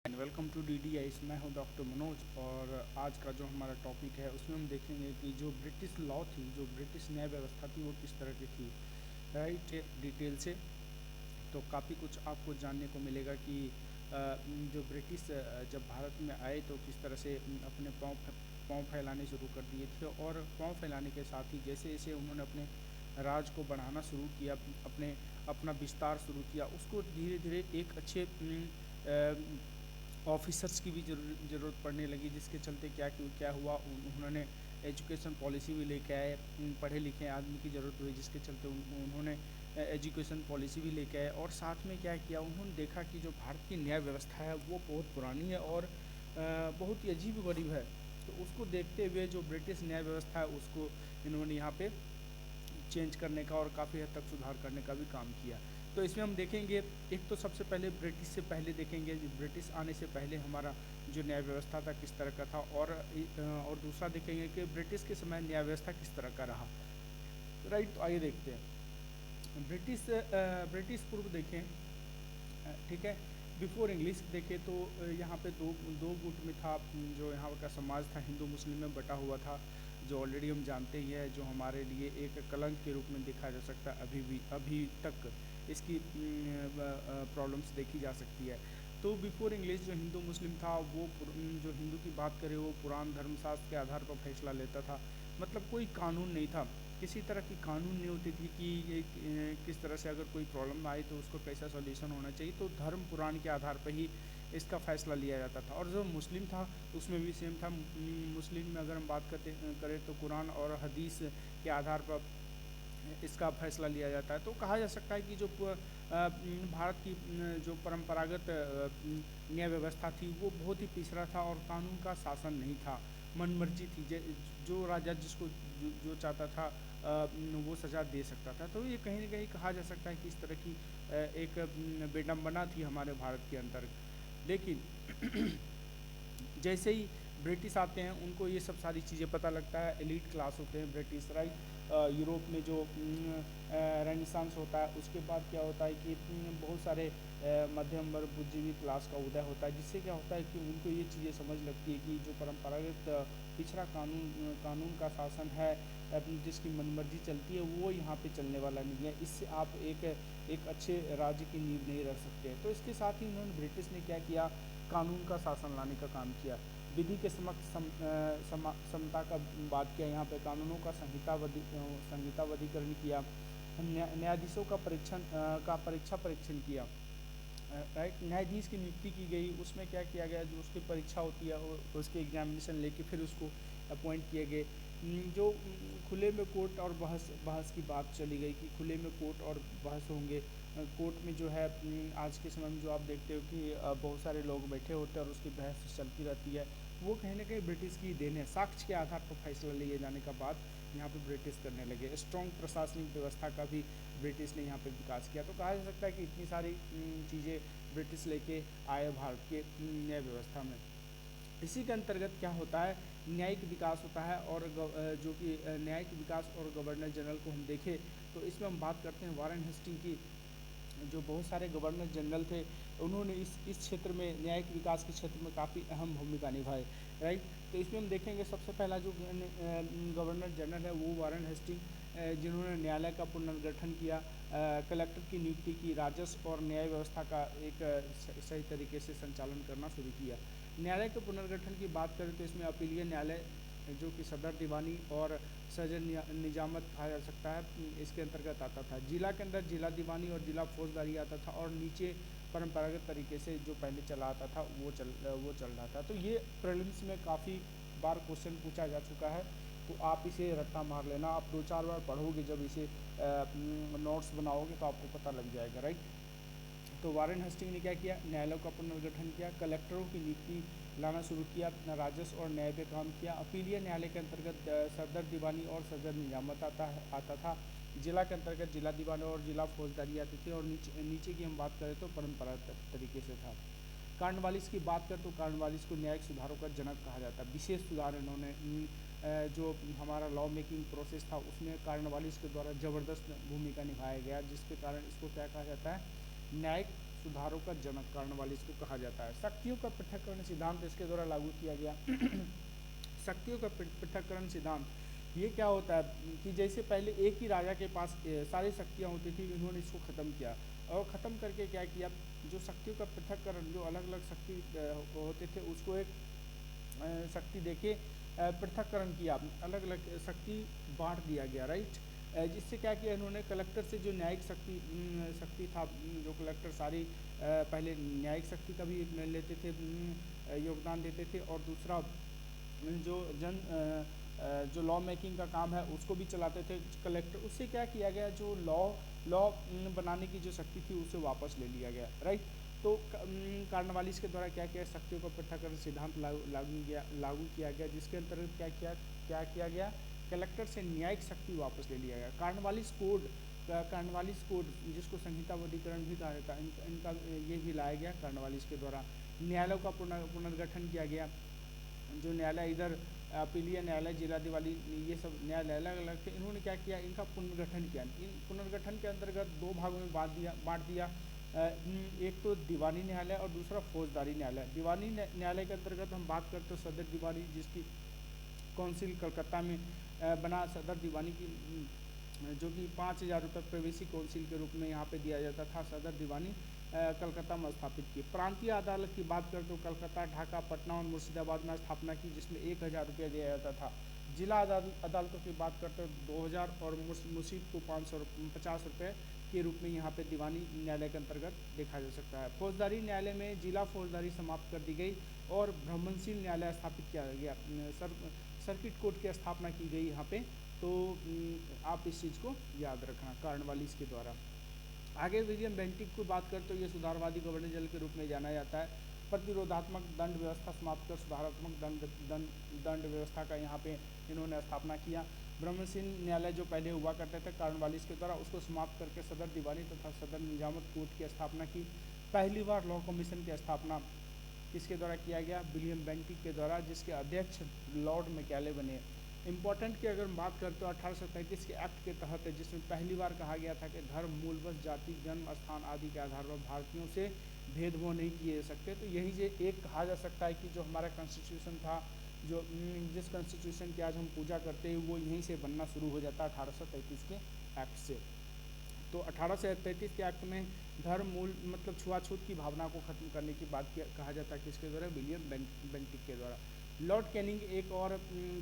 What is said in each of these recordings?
And welcome to DDI। मैं हूं doctor Manoj और आज का जो हमारा टॉपिक है उसमें हम देखेंगे कि जो ब्रिटिश लॉ थी, जो ब्रिटिश न्याय व्यवस्था थी, वो किस तरह की थी। राइट, डिटेल से तो काफ़ी कुछ आपको जानने को मिलेगा कि जो ब्रिटिश जब भारत में आए तो किस तरह से अपने पाँव फैलाने शुरू कर दिए थे, और पाँव फैलाने के साथ ही जैसे जैसे उन्होंने अपने राज को बढ़ाना शुरू किया, अपना विस्तार शुरू किया, उसको धीरे धीरे एक अच्छे ऑफिसर्स की भी ज़रूरत पड़ने लगी, जिसके चलते क्या हुआ, उन्होंने एजुकेशन पॉलिसी भी लेके आए। पढ़े लिखे आदमी की ज़रूरत हुई, जिसके चलते उन्होंने एजुकेशन पॉलिसी भी लेके आए। और साथ में क्या किया, उन्होंने देखा कि जो भारत की न्याय व्यवस्था है वो बहुत पुरानी है और बहुत ही अजीब गरीब है। तो उसको देखते हुए जो ब्रिटिश न्याय व्यवस्था है उसको इन्होंने यहाँ पे चेंज करने का और काफ़ी हद तक सुधार करने का भी काम किया। तो इसमें हम देखेंगे, एक तो सबसे पहले ब्रिटिश से पहले देखेंगे, ब्रिटिश आने से पहले हमारा जो न्याय व्यवस्था था किस तरह का था, और दूसरा देखेंगे कि ब्रिटिश के समय न्याय व्यवस्था किस तरह का रहा। राइट, तो आइए देखते हैं। ब्रिटिश पूर्व देखें, ठीक है। बिफोर इंग्लिश देखें तो यहाँ पे दो दो गुट में था। जो यहाँ का समाज था हिंदू मुस्लिम में बटा हुआ था, जो ऑलरेडी हम जानते ही है, जो हमारे लिए एक कलंक के रूप में देखा जा सकता है। अभी तक इसकी प्रॉब्लम्स देखी जा सकती है। तो बिफोर इंग्लिश जो हिंदू मुस्लिम था, वो जो हिंदू की बात करें वो पुराण धर्मशास्त्र के आधार पर फैसला लेता था। मतलब कोई कानून नहीं था, किसी तरह की कानून नहीं होती थी कि ये किस तरह से अगर कोई प्रॉब्लम आई तो उसको कैसा सॉल्यूशन होना चाहिए। तो धर्म पुराण के आधार पर ही इसका फैसला लिया जाता था। और जो मुस्लिम था उसमें भी सेम था। मुस्लिम में अगर हम बात करें तो कुरान और हदीस के आधार पर इसका फैसला लिया जाता है। तो कहा जा सकता है कि जो भारत की जो परंपरागत न्याय व्यवस्था थी वो बहुत ही पिछड़ा था, और कानून का शासन नहीं था, मनमर्जी थी। जो राजा जिसको जो चाहता था वो सज़ा दे सकता था। तो ये कहीं ना कहीं कहा जा सकता है कि इस तरह की एक विडम्बना थी हमारे भारत के अंदर। लेकिन जैसे ही ब्रिटिश आते हैं उनको ये सब सारी चीज़ें पता लगता है। एलीट क्लास होते हैं ब्रिटिश, राइट। यूरोप में जो रेनेसांस होता है, उसके बाद क्या होता है कि बहुत सारे मध्यम वर्ग बुद्धिजीवी क्लास का उदय होता है, जिससे क्या होता है कि उनको ये चीज़ें समझ लगती है कि जो परंपरागत पिछड़ा कानून का शासन है, जिसकी मनमर्जी चलती है, वो यहाँ पे चलने वाला नहीं है। इससे आप एक अच्छे राज्य की नींव नहीं रख सकते। तो इसके साथ ही उन्होंने, ब्रिटिश ने क्या किया, कानून का शासन लाने का काम किया। विधि के समक्ष समता का बात किया, यहाँ पे कानूनों का संहितावधिकरण किया। न्यायाधीशों का परीक्षण किया। राइट, न्यायाधीश की नियुक्ति की गई, उसमें क्या किया गया, जो उसकी परीक्षा होती है उसके एग्जामिनेशन लेके फिर उसको अपॉइंट किए गए। जो खुले में कोर्ट और बहस की बात चली गई कि खुले में कोर्ट और बहस होंगे। कोर्ट में जो है आज के समय में जो आप देखते हो कि बहुत सारे लोग बैठे होते हैं और उसकी बहस चलती रहती है, वो कहीं ना कहीं ब्रिटिश की देन है। साक्ष्य के आधार पर फैसला लिए जाने का बात यहाँ पे ब्रिटिश करने लगे। स्ट्रॉन्ग प्रशासनिक व्यवस्था का भी ब्रिटिश ने यहाँ पे विकास किया। तो कहा जा सकता है कि इतनी सारी चीज़ें ब्रिटिश लेके आए भारत के न्याय व्यवस्था में। इसी के अंतर्गत क्या होता है, न्यायिक विकास होता है। और जो कि न्यायिक विकास और गवर्नर जनरल को हम देखें तो इसमें हम बात करते हैं वारेन हेस्टिंग की। जो बहुत सारे गवर्नर जनरल थे, उन्होंने इस क्षेत्र में, न्यायिक विकास के क्षेत्र में काफ़ी अहम भूमिका निभाई। राइट, तो इसमें हम देखेंगे सबसे पहला जो गवर्नर जनरल है वो वारेन हेस्टिंग, जिन्होंने न्यायालय का पुनर्गठन किया, कलेक्टर की नियुक्ति की, राजस्व और न्याय व्यवस्था का एक सही तरीके से संचालन करना शुरू किया। न्यायालय के पुनर्गठन की बात करें तो इसमें अपीलीय न्यायालय, जो कि सदर दीवानी और सजन निजामत कहा जा सकता है, इसके अंतर्गत आता था। जिला के अंदर जिला दीवानी और जिला फौजदारी आता था, और नीचे परंपरागत तरीके से जो पहले चला आता था वो चल रहा था। तो ये प्रीलिम्स में काफ़ी बार क्वेश्चन पूछा जा चुका है, तो आप इसे रट्टा मार लेना। आप 2-4 बार पढ़ोगे, जब इसे नोट्स बनाओगे तो आपको पता लग जाएगा। राइट, तो वारेन हेस्टिंग ने क्या किया, न्यायालयों का पुनर्गठन किया, कलेक्टरों की नियुक्ति लाना शुरू किया, अपना राजस्व और न्याय पे काम किया। अपीलीय न्यायालय के अंतर्गत सदर दीवानी और सदर निजामत आता था। जिला के अंतर्गत जिला दीवानी और जिला फौजदारी आती थी। और नीचे की हम बात करें तो परंपरागत तरीके से था। कार्नवालिस की बात करें तो कार्नवालिस को न्यायिक सुधारों का जनक कहा जाता है। विशेष सुधार इन्होंने जो हमारा लॉ मेकिंग प्रोसेस था उसमें कार्नवालिस के द्वारा ज़बरदस्त भूमिका निभाया गया, जिसके कारण इसको क्या कहा जाता है, न्यायिक सुधारों का जनक कॉर्नवालिस को कहा जाता है। शक्तियों का पृथक्करण सिद्धांत इसके द्वारा लागू किया गया। शक्तियों का पृथक्करण सिद्धांत ये क्या होता है कि जैसे पहले एक ही राजा के पास सारी शक्तियाँ होती थी, इन्होंने इसको ख़त्म किया और ख़त्म करके क्या किया, जो शक्तियों का पृथक्करण, जो अलग अलग शक्ति होते थे उसको एक शक्ति देके पृथक्करण किया, अलग अलग शक्ति बांट दिया गया, राइट। जिससे क्या किया इन्होंने, कलेक्टर से जो न्यायिक शक्ति था, जो कलेक्टर सारी पहले न्यायिक शक्ति का भी लेते थे, योगदान देते थे, और दूसरा जो जो लॉ मेकिंग का काम है उसको भी चलाते थे कलेक्टर। उससे क्या किया गया, जो लॉ बनाने की जो शक्ति थी उसे वापस ले लिया गया, राइट। तो कॉर्नवालिस के द्वारा क्या किया, शक्तियों का पृथक्करण सिद्धांत लागू किया गया, जिसके अंतर्गत क्या किया गया, कलेक्टर से न्यायिक शक्ति वापस ले लिया गया। कॉर्नवालिस कोड जिसको संहिताबद्धीकरण भी कहा जाता है, इनका ये भी लाया गया कॉर्नवालिस के द्वारा। न्यायालयों का पुनर्गठन किया गया। जो न्यायालय इधर अपीलीय न्यायालय, जिला दिवाली, ये सब न्यायालय अलग अलग थे, इन्होंने क्या किया, इनका पुनर्गठन किया। इन पुनर्गठन के अंतर्गत दो भागों में बांट दिया। एक तो दीवानी न्यायालय और दूसरा फौजदारी न्यायालय। दीवानी न्यायालय के अंतर्गत हम बात करते हैं सदर दीवानी, जिसकी काउंसिल कलकत्ता में बना। सदर दीवानी की जो कि 5,000 रुपये प्रवेशी काउंसिल के रूप में यहाँ पे दिया जाता था। सदर दीवानी कलकत्ता में स्थापित की। प्रांतीय अदालत की बात करते तो कलकत्ता, ढाका, पटना और मुर्शिदाबाद में स्थापना की, जिसमें 1,000 रुपया दिया जाता था। जिला अदालतों की बात करते हो 2,000 और मुसीब को 550 रुपये के रूप में यहाँ पे दीवानी न्यायालय के अंतर्गत देखा जा सकता है। फौजदारी न्यायालय में जिला फौजदारी समाप्त कर दी गई और भ्रमणशील न्यायालय स्थापित किया गया। सर्किट कोर्ट की स्थापना की गई यहाँ पे। तो आप इस चीज़ को याद रखना कॉर्नवालिस के द्वारा। आगे विलियम बेंटिक को बात करते तो ये सुधारवादी गवर्नर जनरल के रूप में जाना जाता है। प्रतिरोधात्मक दंड व्यवस्था समाप्त कर सुधारात्मक दंड व्यवस्था का यहाँ पे इन्होंने स्थापना किया। ब्रह्मशील न्यायालय जो पहले हुआ करते थे कॉर्नवालिस के द्वारा, उसको समाप्त करके सदर दीवानी तथा सदर निजामत कोर्ट की स्थापना की। पहली बार लॉ कमीशन की स्थापना किसके द्वारा किया गया, विलियम बेंटिक के द्वारा, जिसके अध्यक्ष लॉर्ड मैकाले बने। इम्पोर्टेंट की अगर हम बात करते तो 1833 के एक्ट के तहत है, जिसमें पहली बार कहा गया था कि धर्म, मूलवश जाति, जन्म स्थान आदि के आधार पर भारतीयों से भेदभाव नहीं किए जा सकते। तो यही जे एक कहा जा सकता है कि जो हमारा कॉन्स्टिट्यूशन था, जो जिस कॉन्स्टिट्यूशन की आज हम पूजा करते हैं, वो यहीं से बनना शुरू हो जाता है 1833 के एक्ट से। तो 1833 के एक्ट में धर्म, मूल मतलब छुआछूत की भावना को खत्म करने की बात कहा जाता है किसके द्वारा, विलियम बेंटिक के द्वारा। लॉर्ड कैनिंग एक और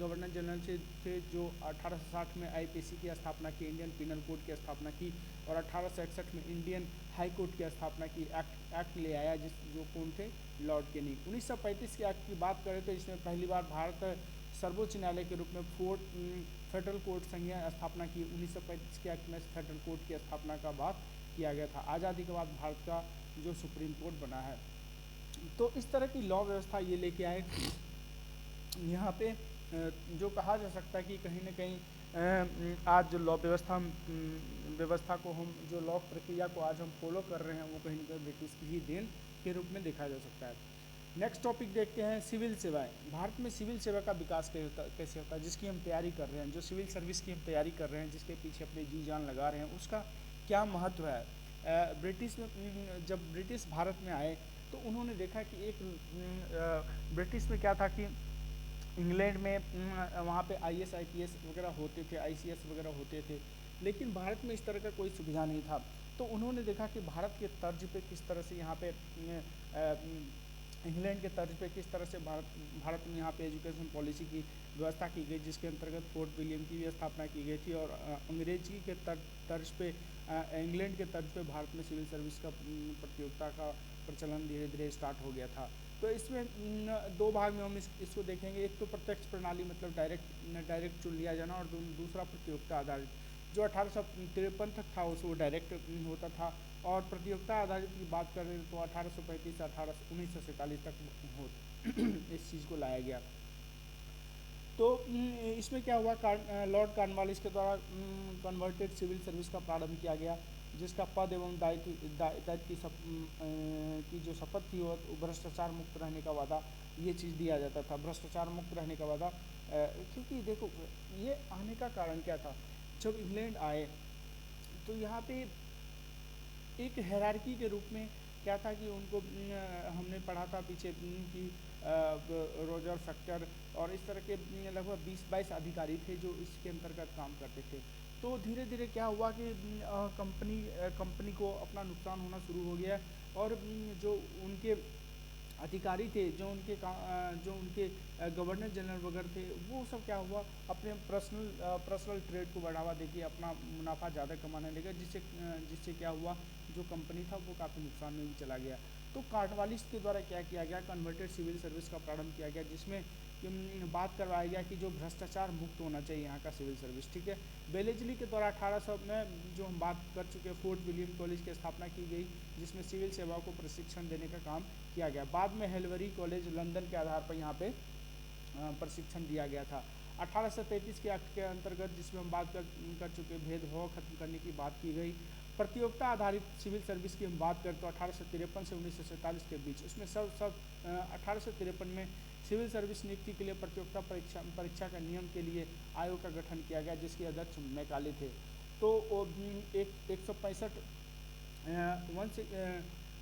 गवर्नर जनरल से थे जो 1860 में आईपीसी की स्थापना की, इंडियन पिनल कोड की स्थापना की, और 1861 में इंडियन हाई कोर्ट की स्थापना की। एक्ट ले आया जो कौन थे, लॉर्ड कैनिंग। 1935 के एक्ट की बात करें तो इसमें पहली बार भारत सर्वोच्च न्यायालय के रूप में फेडरल कोर्ट संघीय स्थापना की। 1935 के एक्ट में फेडरल कोर्ट की स्थापना का बात किया गया था। आज़ादी के बाद भारत का जो सुप्रीम कोर्ट बना है। तो इस तरह की लॉ व्यवस्था ये लेके आए। यहाँ पे जो कहा जा सकता है कि कहीं ना कहीं आज जो लॉ व्यवस्था को हम जो लॉ प्रक्रिया को आज हम फॉलो कर रहे हैं, वो कहीं ना कहीं ब्रिटिश की ही देन के रूप में देखा जा सकता है। नेक्स्ट टॉपिक देखते हैं, सिविल सेवाएं। भारत में सिविल सेवा का विकास कैसे होता है, जिसकी हम तैयारी कर रहे हैं, जो सिविल सर्विस की हम तैयारी कर रहे हैं, जिसके पीछे अपने जी जान लगा रहे हैं, उसका क्या महत्व है। ब्रिटिश में जब ब्रिटिश भारत में आए तो उन्होंने देखा कि एक ब्रिटिश में क्या था कि इंग्लैंड में वहाँ पे IAS IPS वगैरह होते थे, ICS वगैरह होते थे, लेकिन भारत में इस तरह का कोई सुविधा नहीं था। तो उन्होंने देखा कि भारत के तर्ज पे किस तरह से यहाँ पे इंग्लैंड के तर्ज पे किस तरह से भारत में यहाँ पे एजुकेशन पॉलिसी की व्यवस्था की गई, जिसके अंतर्गत फोर्ट विलियम की भी स्थापना की गई थी। और अंग्रेजी के तर्ज पे इंग्लैंड के तर्ज पे भारत में सिविल सर्विस का प्रतियोगिता का प्रचलन धीरे धीरे स्टार्ट हो गया था। तो इसमें दो भाग में हम इसको देखेंगे। एक तो प्रत्यक्ष प्रणाली मतलब डायरेक्ट चुन लिया जाना, और दूसरा प्रतियोगिता आधारित, जो 1853 तक था उसको डायरेक्ट होता था। और प्रतियोगिता आधारित की बात करें तो 1835 से 1947 तक इस चीज़ को लाया गया। तो इसमें क्या हुआ, लॉर्ड कॉर्नवालिस के द्वारा कन्वर्टेड सिविल सर्विस का प्रारंभ किया गया, जिसका पद एवं दायित्व की जो शपथ थी वो भ्रष्टाचार मुक्त रहने का वादा, ये चीज़ दिया जाता था, भ्रष्टाचार मुक्त रहने का वादा। क्योंकि देखो ये आने का कारण क्या था, जब इंग्लैंड आए तो यहाँ पे एक हायरार्की के रूप में क्या था कि उनको हमने पढ़ा था पीछे कि रोजर फैक्टर और इस तरह के लगभग 20-22 अधिकारी थे जो इसके अंतर्गत काम करते थे। तो धीरे धीरे क्या हुआ कि कंपनी को अपना नुकसान होना शुरू हो गया और जो उनके अधिकारी थे, जो उनके गवर्नर जनरल वगैरह थे, वो सब क्या हुआ अपने पर्सनल ट्रेड को बढ़ावा देके अपना मुनाफा ज़्यादा कमाने लगे, जिससे क्या हुआ जो कंपनी था वो काफ़ी नुकसान में भी चला गया। तो कार्डवालिस के द्वारा क्या किया गया, कन्वर्टेड सिविल सर्विस का प्रारंभ किया गया, जिसमें बात करवाया गया कि जो भ्रष्टाचार मुक्त होना चाहिए यहाँ का सिविल सर्विस। ठीक है, बेलेजली के द्वारा 1800 में जो हम बात कर चुके हैं फोर्ट विलियम कॉलेज की स्थापना की गई, जिसमें सिविल सेवाओं को प्रशिक्षण देने का काम किया गया। बाद में हेलवरी कॉलेज लंदन के आधार पर यहाँ पे प्रशिक्षण दिया गया था। 1833 के एक्ट के अंतर्गत, जिसमें हम बात कर चुके, भेदभाव खत्म करने की बात की गई। प्रतियोगिता आधारित सिविल सर्विस की हम बात करें तो 1853 से 1947 के बीच, उसमें सब 1853 में सिविल सर्विस नियुक्ति के लिए प्रतियोगिता परीक्षा का नियम के लिए आयोग का गठन किया गया, जिसके अध्यक्ष मैकाले थे। तो 165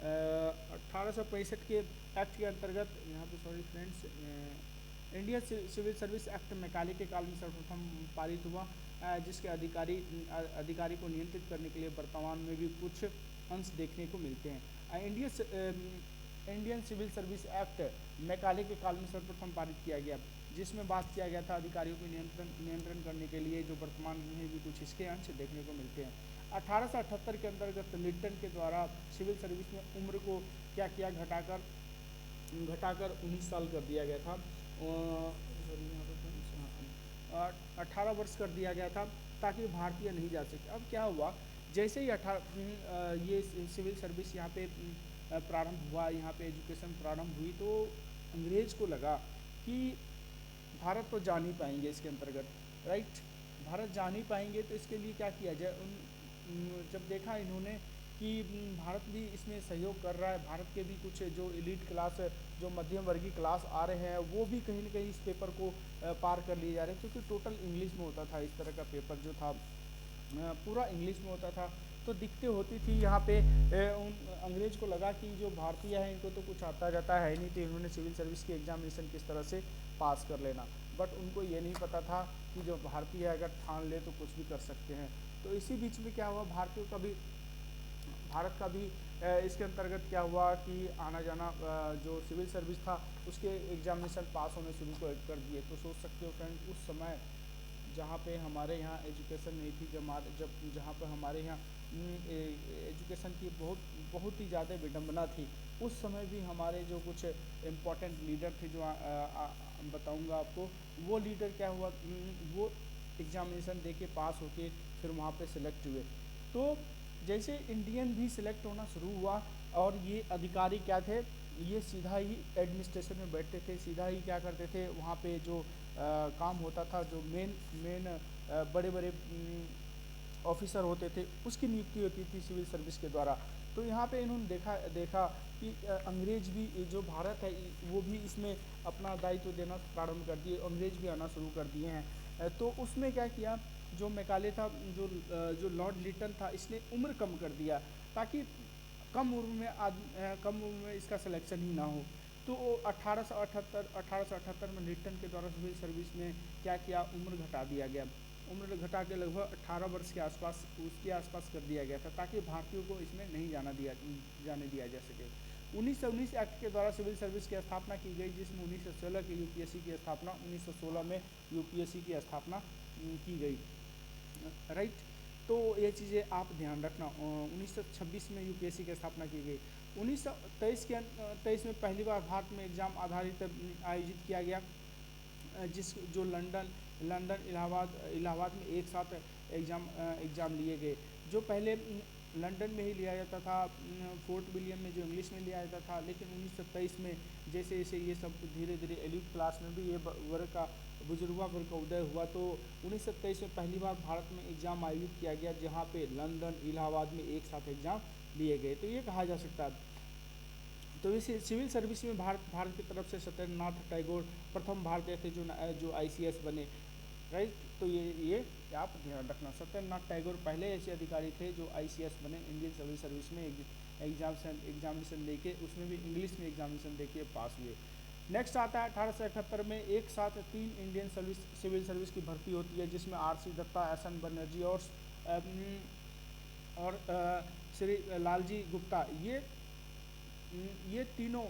1865 के एक्ट के अंतर्गत, यहाँ पे sorry friends, Indian civil service act Macaulay के काल में सर्वप्रथम पारित हुआ, जिसके अधिकारी को नियंत्रित करने के लिए वर्तमान में भी कुछ अंश देखने को मिलते हैं। Indian civil service act Macaulay के काल में सर्वप्रथम पारित किया गया, जिसमें बात किया गया था अधिकारियों को नियंत्रण करने के लिए, जो वर्तमान में भी कुछ इसके अंश देखने को मिलते हैं। 1878 के अंतर्गत लिट्टन के द्वारा सिविल सर्विस में उम्र को क्या किया, घटाकर 19 साल कर दिया गया था, 18 वर्ष कर दिया गया था, ताकि भारतीय नहीं जा सके। अब क्या हुआ, जैसे ही ये सिविल सर्विस यहाँ पे प्रारंभ हुआ, यहाँ पे एजुकेशन प्रारंभ हुई, तो अंग्रेज को लगा कि भारत तो जा नहीं पाएंगे इसके अंतर्गत, राइट, भारत जा नहीं पाएंगे, तो इसके लिए क्या किया जाए। जब देखा इन्होंने कि भारत भी इसमें सहयोग कर रहा है, भारत के भी कुछ जो एलीट क्लास, जो मध्यम वर्गीय क्लास आ रहे हैं, वो भी कहीं ना कहीं इस पेपर को पार कर लिए जा रहे हैं, क्योंकि टोटल इंग्लिश में होता था। इस तरह का पेपर जो था पूरा इंग्लिश में होता था, तो दिक्कतें होती थी यहाँ पे। उन अंग्रेज को लगा कि जो भारतीय है इनको तो कुछ आता जाता है नहीं, तो इन्होंने सिविल सर्विस की एग्जामिनेशन किस तरह से पास कर लेना, बट उनको ये नहीं पता था कि जो भारतीय है अगर ठान ले तो कुछ भी कर सकते हैं। तो इसी बीच में क्या हुआ, भारत का भी इसके अंतर्गत क्या हुआ कि आना जाना, जो सिविल सर्विस था उसके एग्जामिनेशन पास होने शुरू कर दिए। तो सोच सकते हो फ्रेंड्स, उस समय जहाँ पे हमारे यहाँ एजुकेशन नहीं थी, जहाँ पर हमारे यहाँ एजुकेशन की बहुत ही ज़्यादा विडंबना थी, उस समय भी हमारे जो कुछ इम्पोर्टेंट लीडर थे, जो बताऊंगा आपको, वो लीडर क्या हुआ, वो एग्जामिनेशन दे के पास होके फिर वहाँ पे सिलेक्ट हुए। तो जैसे इंडियन भी सिलेक्ट होना शुरू हुआ, और ये अधिकारी क्या थे, ये सीधा ही एडमिनिस्ट्रेशन में बैठते थे, सीधा ही क्या करते थे, वहाँ पे जो काम होता था, जो मेन बड़े बड़े ऑफिसर होते थे, उसकी नियुक्ति होती थी सिविल सर्विस के द्वारा। तो यहाँ पे इन्होंने देखा कि अंग्रेज भी, जो भारत है वो भी इसमें अपना दायित्व देना प्रारंभ कर दिए, अंग्रेज भी आना शुरू कर दिए हैं। तो उसमें क्या किया, जो मैकाले था, जो लॉर्ड लिटन था, इसने उम्र कम कर दिया, ताकि कम उम्र में इसका सिलेक्शन ही ना हो। तो 1878 में लिटन के द्वारा सिविल सर्विस में क्या किया, उम्र घटा दिया गया, उम्र घटा के लगभग 18 वर्ष के आसपास कर दिया गया था, ताकि भारतीयों को इसमें नहीं जाने दिया जा सके। 1919 एक्ट के द्वारा सिविल सर्विस की स्थापना की गई, जिसमें 1916 की यूपीएससी की स्थापना 1916 में यूपीएससी की स्थापना की गई, राइट। तो ये चीज़ें आप ध्यान रखना। 1926 में यूपीएससी की स्थापना की गई। 1923 में पहली बार भारत में एग्ज़ाम आधारित आयोजित किया गया, जो लंदन इलाहाबाद में एक साथ एग्ज़ाम लिए गए। जो पहले लंदन में ही लिया जाता था, फोर्ट विलियम में जो इंग्लिश में लिया जाता था, लेकिन 1923 में जैसे जैसे ये सब धीरे धीरे एलीट क्लास में भी ये बुजुर्गा वर्ग का उदय हुआ, तो 1923 में पहली बार भारत में एग्ज़ाम आयोजित किया गया, जहाँ पे लंदन इलाहाबाद में एक साथ एग्ज़ाम लिए गए। तो ये कहा जा सकता है। तो इस सिविल सर्विस में भारत की तरफ से सत्येंद्रनाथ टैगोर प्रथम भारतीय थे जो आईसीएस बने, राइट। तो ये आप ध्यान रखना, सत्येंद्रनाथ टैगोर पहले ऐसे अधिकारी थे जो आईसीएस बने, इंडियन सिविल सर्विस में एग्जामिनेशन देके, उसमें भी इंग्लिश में एग्जामिनेशन देके पास हुए। नेक्स्ट आता है 1871 में एक साथ 3 इंडियन सिविल सर्विस की भर्ती होती है, जिसमें RC दत्ता, SN बनर्जी और श्री लालजी गुप्ता, ये तीनों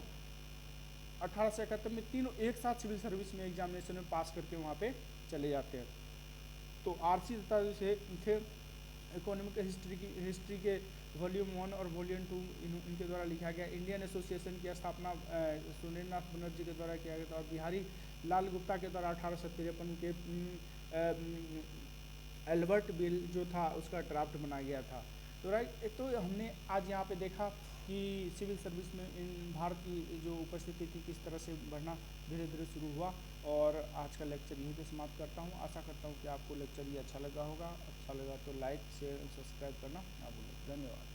1871 में तीनों एक साथ सिविल सर्विस में एग्जामिनेशन में पास करके वहाँ पे चले जाते हैं। तो RC दत्ता जो थे इकोनॉमिक हिस्ट्री के वॉल्यूम 1 और वॉल्यूम 2 इनके द्वारा लिखा गया। इंडियन एसोसिएशन की स्थापना सुरेंद्रनाथ बनर्जी के द्वारा किया गया था, और बिहारी लाल गुप्ता के द्वारा 1853 के एल्बर्ट बिल जो था उसका ड्राफ्ट बनाया गया था। तो राइट, तो हमने आज यहाँ पे देखा कि सिविल सर्विस में इन भारत की जो उपस्थिति थी किस तरह से बढ़ना धीरे धीरे शुरू हुआ। और आज का लेक्चर यहीं पे समाप्त करता हूँ। आशा करता हूँ कि आपको लेक्चर ये अच्छा लगा होगा। अच्छा लगा तो लाइक शेयर सब्सक्राइब करना ना भूलें। धन्यवाद।